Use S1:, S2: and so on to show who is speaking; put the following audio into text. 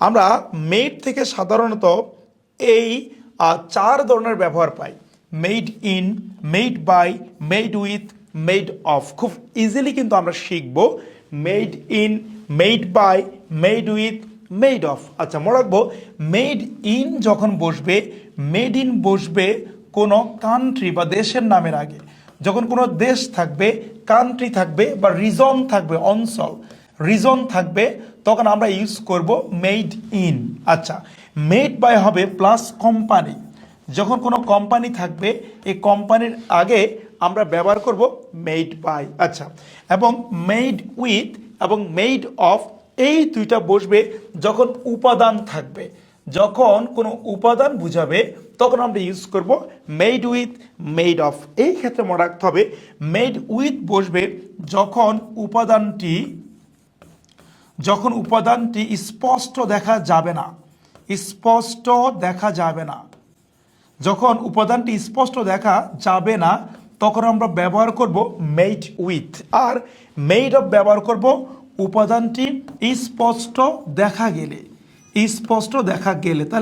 S1: আমরা মেড থেকে সাধারণত এই চার ধরনের ব্যবহার পাই: made in, made by, made with, made of. খুব ইজিলি কিন্তু আমরা শিখব made in, made by, made with, made of. আচ্ছা, মনে রাখবো মেড ইন যখন বসবে, মেড ইন বসবে কোনো কান্ট্রি বা দেশের নামের আগে। যখন কোনো দেশ থাকবে, কান্ট্রি থাকবে বা রিজন থাকবে, অঞ্চল রিজন থাকবে, তখন আমরা ইউজ করব মেড ইন। আচ্ছা, মেড বাই হবে প্লাস কোম্পানি। যখন কোনো কোম্পানি থাকবে, এই কোম্পানির আগে আমরা ব্যবহার করব মেড বাই। আচ্ছা, এবং মেড উইথ এবং মেড অফ এই দুইটা বসবে যখন উপাদান থাকবে। যখন কোনো উপাদান বুঝাবে তখন আমরা ইউজ করব মেড উইথ, মেড অফ। এই ক্ষেত্রে মনে রাখতে হবে মেড উইথ বসবে যখন উপাদানটি স্পষ্ট দেখা যাবে না। স্পষ্ট দেখা যাবে না, যখন উপাদানটি স্পষ্ট দেখা যাবে না তখন আমরা ব্যবহার করব মেড উইথ। আর মেড অফ ব্যবহার করব উপাদানটি স্পষ্ট দেখা গেলে। তাহলে